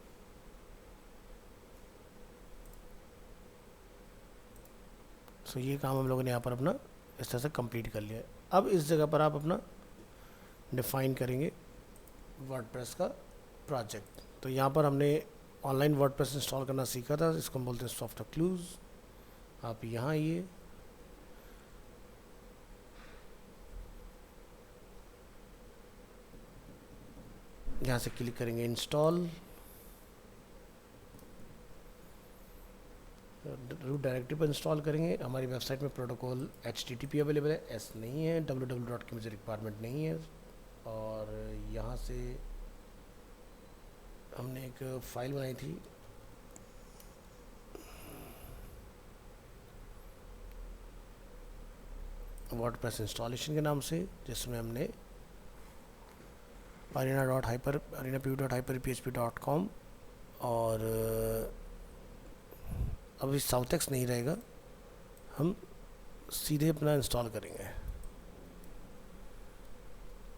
सो ये काम हम लोगों ने यहाँ पर अपना इस तरह से कंप्लीट कर लिया है। अब इस जगह पर आप अपना डिफाइन करेंगे वर्डप्रेस का प्रोजेक्ट। तो यहाँ पर हमने ऑनलाइन वर्डप्रेस इंस्टॉल करना सीखा था, इसको हम बोलते हैं सॉफ्टवेयर क्लूज। आप यहाँ आइए, यहाँ से क्लिक करेंगे इंस्टॉल, रूट डायरेक्टरी पर इंस्टॉल करेंगे। हमारी वेबसाइट में प्रोटोकॉल HTTP अवेलेबल है, S नहीं है, www की मुझे रिक्वायरमेंट नहीं है। और यहाँ से हमने एक फ़ाइल बनाई थी, वर्डप्रेस इंस्टॉलेशन के नाम से, जिसमें हमने arena.hyper.php.com, और अभी साउथेक्स नहीं रहेगा, हम सीधे अपना इंस्टॉल करेंगे।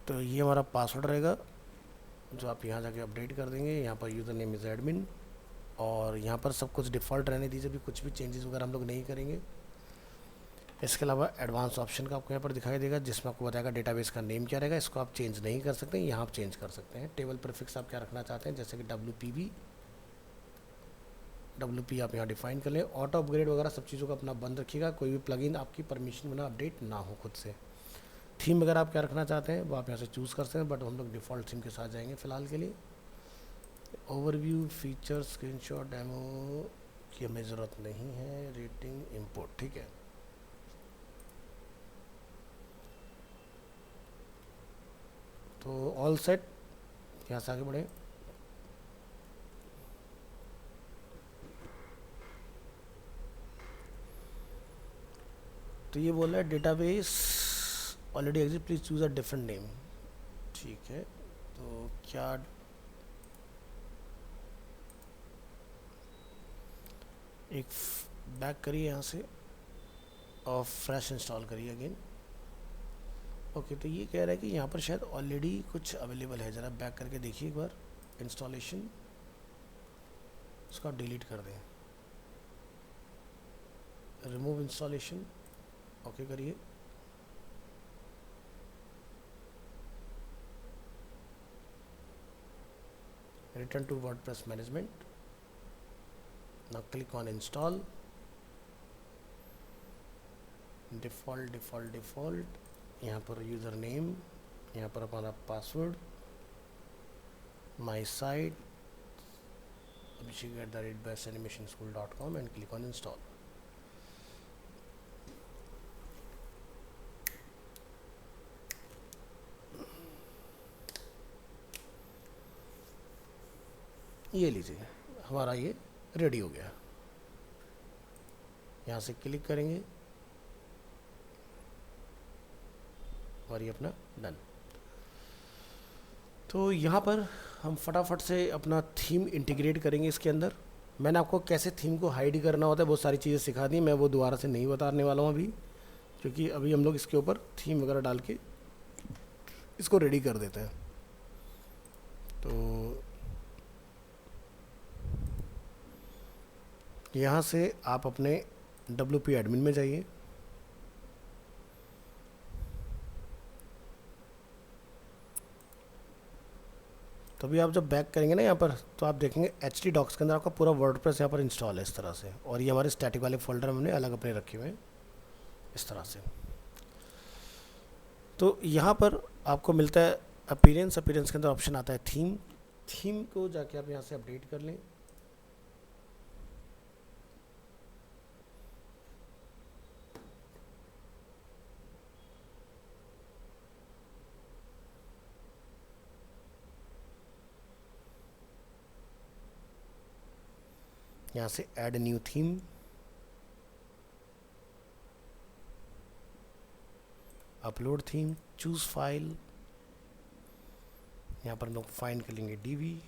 तो ये हमारा पासवर्ड रहेगा जो आप यहाँ जाके अपडेट कर देंगे। यहाँ पर यूज़र नेम इज़ एडमिन, और यहाँ पर सब कुछ डिफ़ॉल्ट रहने दीजिए, अभी कुछ भी चेंजेस वगैरह हम लोग नहीं करेंगे। इसके अलावा एडवांस ऑप्शन का आपको यहाँ पर दिखाई देगा जिसमें आपको बताएगा डेटाबेस का नेम क्या रहेगा। इसको आप चेंज नहीं कर सकते, यहाँ आप चेंज कर सकते हैं। टेबल प्रीफिक्स आप क्या रखना चाहते हैं, जैसे कि WP आप यहाँ डिफाइन कर लें। ऑटो अपग्रेड वगैरह सब चीज़ों का अपना बंद रखिएगा, कोई भी प्लगइन आपकी परमिशन बिना अपडेट ना हो खुद से। थीम वगैरह आप क्या रखना चाहते हैं वो आप यहाँ से चूज़ कर सकते हैं, बट हम लोग डिफ़ॉल्ट थीम के साथ जाएंगे फ़िलहाल के लिए। ओवरव्यू, फीचर, स्क्रीनशॉट, डेमो की हमें ज़रूरत नहीं है। रेटिंग, इंपोर्ट, ठीक है। तो ऑल सेट, यहाँ से आगे बढ़े। तो ये बोल रहा है database already exist, please choose a different name. ठीक है, तो क्या एक बैक करिए यहाँ से और फ्रेश इंस्टॉल करिए अगेन। ओके, तो ये कह रहा है कि यहाँ पर शायद ऑलरेडी कुछ अवेलेबल है, ज़रा बैक करके देखिए एक बार इंस्टॉलेशन, उसको डिलीट कर दें, रिमूव इंस्टॉलेशन, ओके करिए। Return to WordPress management, now click on install, default default default, यहाँ पर यूज़र नेम, यहाँ पर हमारा password, my site abhishek@bestanimationSchool.com and click on install. ये लीजिए, हमारा ये रेडी हो गया। यहाँ से क्लिक करेंगे और ये अपना डन। तो यहाँ पर हम फटाफट से अपना थीम इंटीग्रेट करेंगे इसके अंदर। मैंने आपको कैसे थीम को हाइड करना होता है बहुत सारी चीज़ें सिखा दी, मैं वो दोबारा से नहीं बताने वाला हूँ अभी, क्योंकि अभी हम लोग इसके ऊपर थीम वगैरह डाल के इसको रेडी कर देते हैं। तो यहाँ से आप अपने WP एडमिन में जाइए, तो अभी आप जब बैक करेंगे ना यहाँ पर, तो आप देखेंगे HT डॉक्स के अंदर आपका पूरा वर्डप्रेस यहाँ पर इंस्टॉल है इस तरह से, और ये हमारे स्टैटिक वाले फोल्डर हमने अलग अपने रखे हुए हैं इस तरह से। तो यहाँ पर आपको मिलता है अपीयरेंस, अपीयरेंस के अंदर ऑप्शन आता है थीम, थीम को जाके आप यहाँ से अपडेट कर लें। यहाँ से add new theme, upload theme, choose file, यहाँ पर हम लोग फाइंड कर लेंगे DB,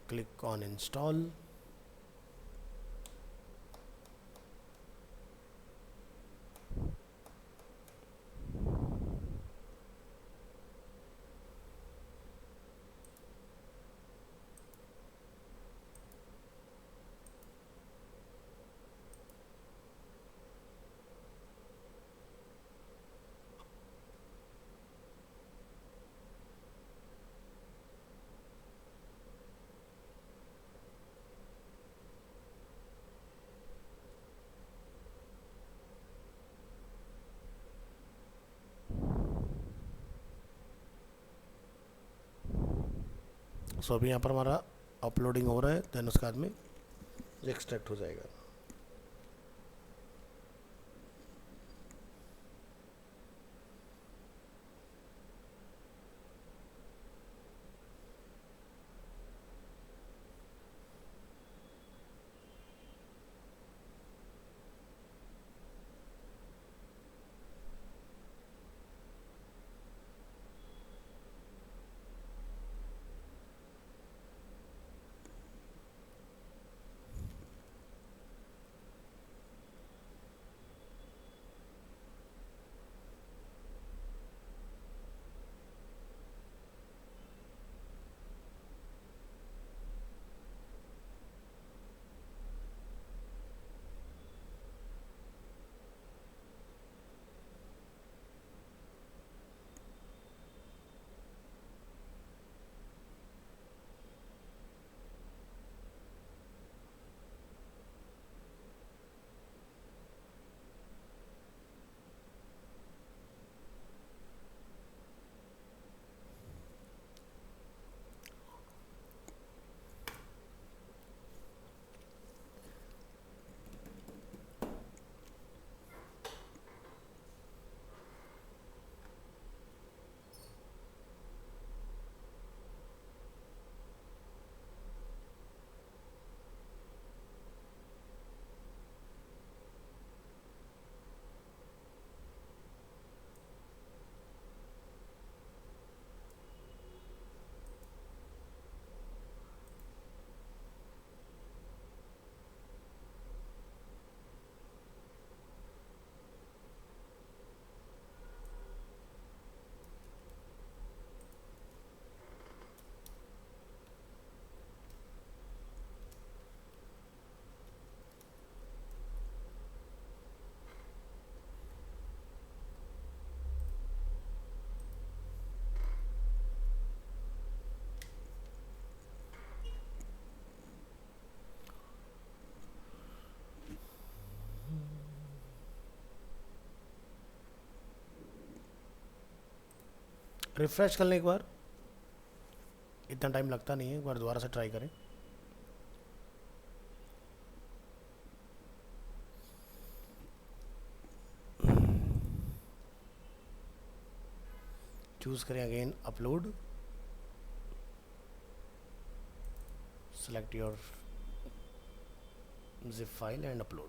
क्लिक ऑन इंस्टॉल। सो अभी यहाँ पर हमारा अपलोडिंग हो रहा है, देन उसके बाद में एक्सट्रैक्ट हो जाएगा। रिफ़्रेश कर लें एक बार, इतना टाइम लगता नहीं है, एक बार दोबारा से ट्राई करें। चूज़ करें again upload, select your zip file and upload.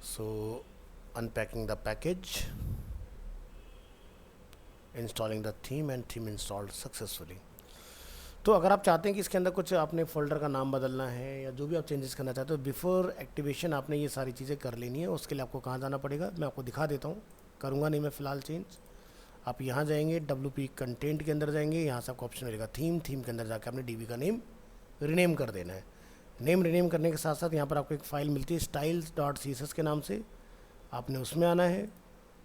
So unpacking the package, installing the theme and theme installed successfully. तो अगर आप चाहते हैं कि इसके अंदर कुछ आपने फोल्डर का नाम बदलना है या जो भी आप चेंजेस करना चाहते हो, बिफोर एक्टिवेशन आपने ये सारी चीज़ें कर लेनी है। उसके लिए आपको कहाँ जाना पड़ेगा, मैं आपको दिखा देता हूँ, करूँगा नहीं मैं फ़िलहाल चेंज। आप यहाँ जाएंगे, WP कंटेंट के अंदर जाएंगे, यहाँ से आपको ऑप्शन मिलेगा थीम के अंदर जाकर आपने DB का नेम रीनेम कर देना है। नेम रीनेम करने के साथ साथ यहाँ पर आपको एक फ़ाइल मिलती है styles.css के नाम से, आपने उसमें आना है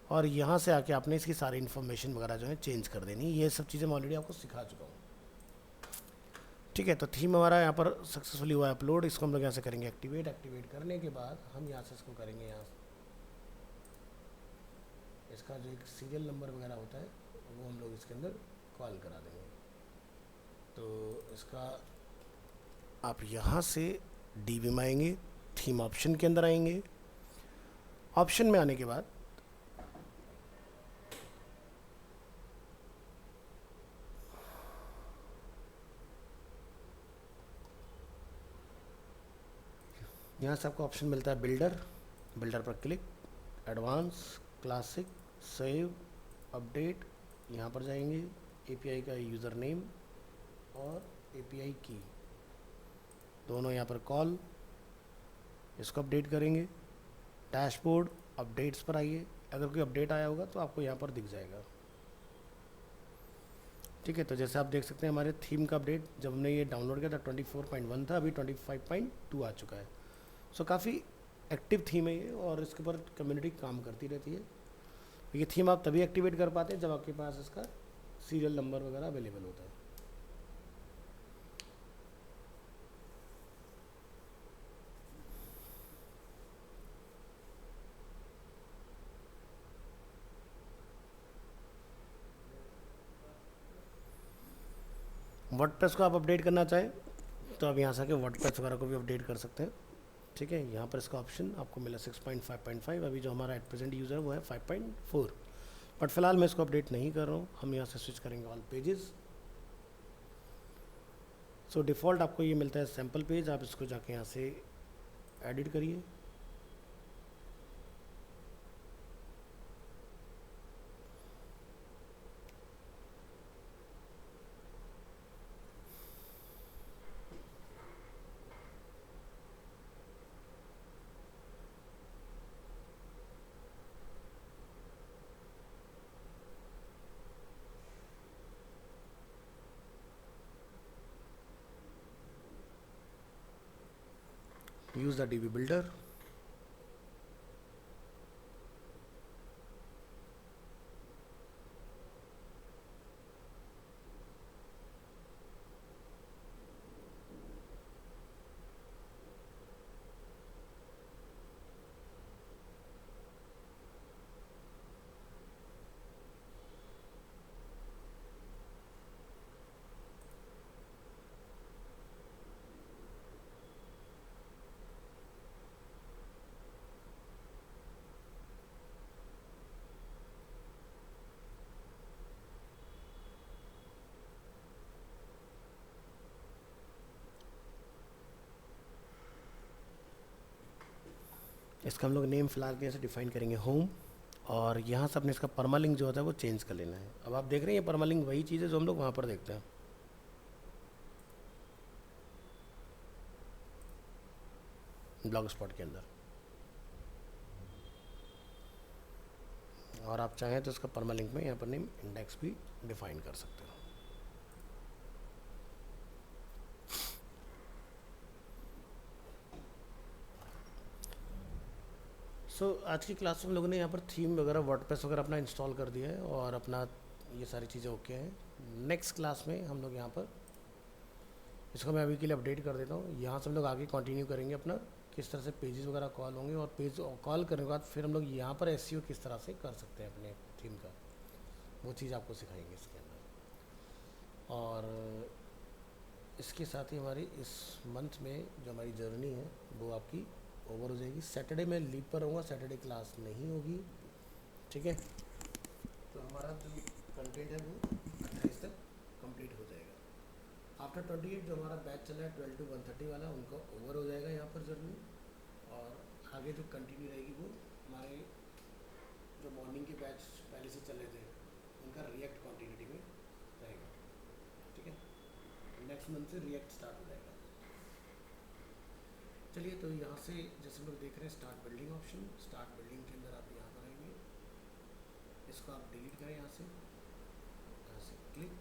और यहाँ से आके आपने इसकी सारी इन्फॉर्मेशन वगैरह जो है चेंज कर देनी। ये सब चीज़ें मैं ऑलरेडी आपको सिखा चुका हूँ, ठीक है। तो थीम हमारा यहाँ पर सक्सेसफुली हुआ है अपलोड। इसको हम लोग यहाँ से करेंगे एक्टिवेट करने के बाद हम यहाँ से इसको करेंगे, यहाँ इसका जो एक सीरियल नंबर वगैरह होता है वो हम लोग इसके अंदर कॉल करा देंगे। तो इसका आप यहाँ से DB में आएंगे, थीम ऑप्शन के अंदर आएंगे। ऑप्शन में आने के बाद यहाँ से आपको ऑप्शन मिलता है बिल्डर पर click, advance, classic, save, update. यहाँ पर जाएंगे, API का यूज़र नेम और API की दोनों यहाँ पर कॉल, इसको अपडेट करेंगे। डैशबोर्ड अपडेट्स पर आइए, अगर कोई अपडेट आया होगा तो आपको यहाँ पर दिख जाएगा, ठीक है। तो जैसे आप देख सकते हैं हमारे थीम का अपडेट जब हमने ये डाउनलोड किया था 24.1 था, अभी 25.2 आ चुका है। सो काफ़ी एक्टिव थीम है ये और इसके ऊपर कम्युनिटी काम करती रहती है। ये थीम आप तभी एक्टिवेट कर पाते हैं जब आपके पास इसका सीरियल नंबर वगैरह अवेलेबल होता है। वर्डप्रेस को आप अपडेट करना चाहें तो आप यहाँ से आके वर्डप्रेस वगैरह को भी अपडेट कर सकते हैं, ठीक है। यहाँ पर इसका ऑप्शन आपको मिला 6.5.5, अभी जो हमारा एट प्रेजेंट यूज़र है वो है 5.4, बट फिलहाल मैं इसको अपडेट नहीं कर रहा हूँ। हम यहाँ से स्विच करेंगे ऑल पेजेस। सो डिफ़ॉल्ट आपको ये मिलता है सैम्पल पेज, आप इसको जाके यहाँ से एडिट करिए। use the DB builder, इसका हम लोग नेम फिलहाल के से डिफाइन करेंगे होम, और यहाँ से अपने इसका परमालिंक जो होता है वो चेंज कर लेना है। अब आप देख रहे हैं ये परमालिंक वही चीज़ है जो हम लोग वहाँ पर देखते हैं। ब्लॉग स्पॉट के अंदर, और आप चाहें तो इसका परमालिंक में यहाँ पर नेम इंडेक्स भी डिफाइन कर सकते हो। आज की क्लास में हम लोगों ने यहाँ पर थीम वगैरह वर्डप्रेस वगैरह अपना इंस्टॉल कर दिया है और अपना ये सारी चीज़ें ओके हैं। नेक्स्ट क्लास में हम लोग यहाँ पर इसको मैं अभी के लिए अपडेट कर देता हूँ। यहाँ से हम लोग आगे कंटिन्यू करेंगे अपना किस तरह से पेजेस वगैरह कॉल होंगे, और पेज कॉल करने के बाद फिर हम लोग यहाँ पर एसईओ किस तरह से कर सकते हैं अपने थीम का, वो चीज़ आपको सिखाएंगे इसके अंदर। और इसके साथ ही हमारी इस मंथ में जो हमारी जर्नी है वो आपकी ओवर हो जाएगी। सैटरडे मैं लीव पर रहूँगा, सैटरडे क्लास नहीं होगी, ठीक है। तो हमारा जो कंटेंट है वो 28 तक कंप्लीट हो जाएगा। आफ्टर 28 जो हमारा बैच चला है 12 to 1:30 वाला, उनका ओवर हो जाएगा यहाँ पर जर्नी। और आगे जो कंटिन्यू रहेगी वो हमारे जो मॉर्निंग के बैच पहले से चल रहे थे उनका रिएक्ट कंटिन्यूटी में रहेगा, ठीक है। नेक्स्ट मंथ से रिएक्ट स्टार्ट हो जाएगा। चलिए, तो यहाँ से जैसे हम लोग देख रहे हैं start building option, start building के अंदर आप यहाँ पर आएंगे, इसको आप डिलीट करें यहाँ से क्लिक।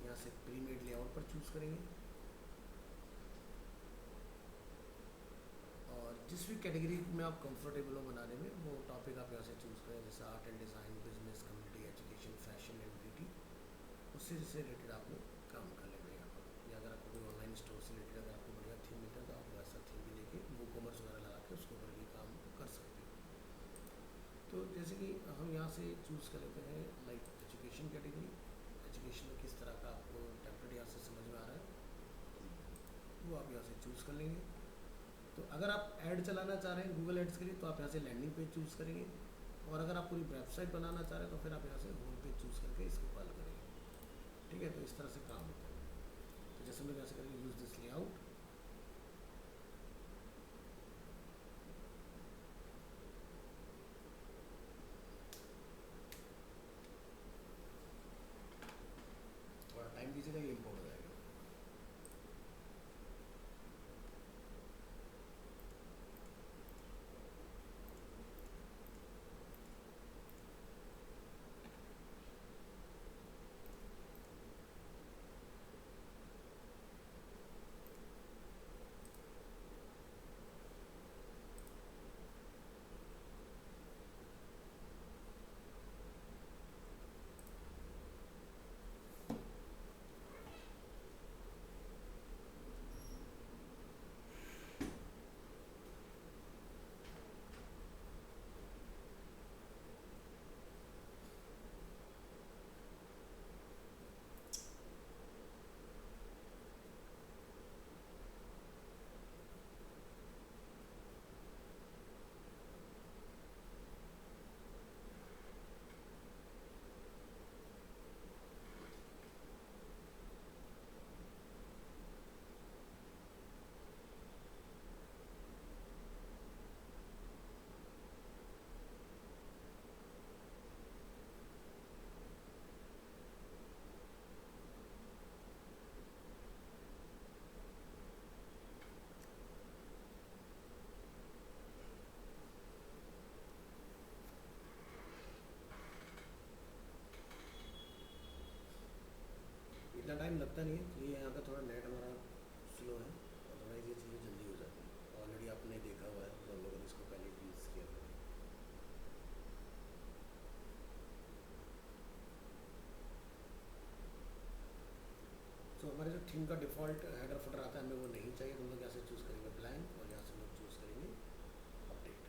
यहाँ से प्रीमेड लेआउट पर चूज़ करेंगे और जिस भी कैटेगरी में आप कंफर्टेबल हो बनाने में वो टॉपिक आप यहाँ से चूज़ करें, जैसे art and design, business, community, education, fashion and beauty, उससे जिससे रिलेटेड आप लोग काम कर लेंगे यहाँ पर। या अगर आपको कोई ऑनलाइन स्टोर से रिलेटेड अगर आपको बढ़िया थीम मिलता है तो आप वैसा थीम भी लेके वो कॉमर्स वगैरह लगा के उसके ऊपर भी काम कर सकते हो। तो जैसे कि हम यहाँ से चूज़ कर लेते हैं लाइक एजुकेशन कैटेगरी। एजुकेशन में किस तरह का आपको टेम्पलेट यहाँ से समझ में आ रहा है वो आप यहाँ से चूज़ कर लेंगे। तो अगर आप ऐड चलाना चाह रहे हैं गूगल एड्स के लिए तो आप यहाँ से लैंडिंग पेज चूज़ करेंगे, और अगर आप पूरी वेबसाइट बनाना चाह रहे हैं तो फिर आप यहाँ से होम पेज चूज़ करके इसको कॉल करेंगे, ठीक है। तो इस तरह से काम होता है। तो जैसे हम लोग ऐसे करेंगे यूज़ दिस लेआउट, थोड़ा टाइम दीजिएगा, ये इम्पोर्ट हो जाएगा। इतना टाइम लगता नहीं है, तो ये यहाँ का थोड़ा नेट हमारा स्लो है, अदरवाइज ये चीज़ें जल्दी हो जाती है। ऑलरेडी आपने देखा हुआ है तो हम लोगों ने इसको पहले यूज़ किया था। तो हमारे जो थीम का डिफ़ॉल्ट हेडर फुटर आता है हमें वो नहीं चाहिए, तो हम लोग यहाँ से चूज़ करेंगे ब्लैंक और यहाँ से हम लोग चूज़ करेंगे update.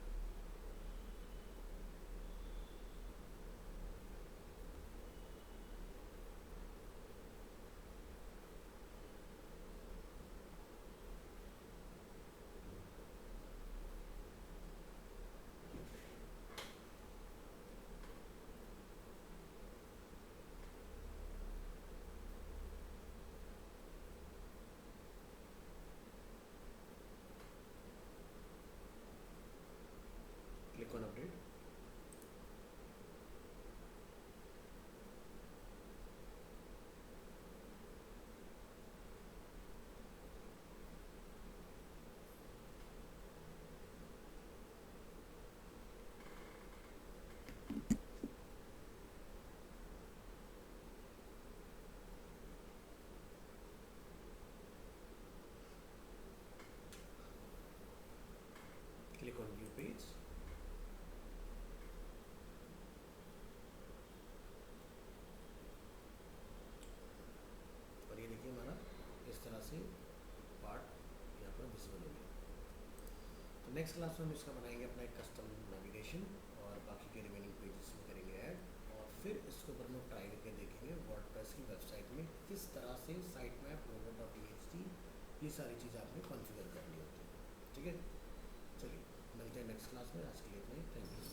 Click on view page. और ये देखिए हमारा इस तरह से पार्ट यहाँ पर विजिबल हो गया। तो नेक्स्ट क्लास में हम इसका बनाएंगे अपना एक कस्टम नेविगेशन और बाकी के रिमेनिंग पेजेस में करेंगे ऐड, और फिर इसके ऊपर हम ट्राई करके देखेंगे वर्डप्रेस की वेबसाइट में किस तरह से साइट मैप, loader.txt, ये सारी चीज़ें आपने कॉन्फ़िगर करनी होती है। ठीक है, चलिए मिलते हैं नेक्स्ट क्लास में। आज के लिए इतना ही, थैंक यू।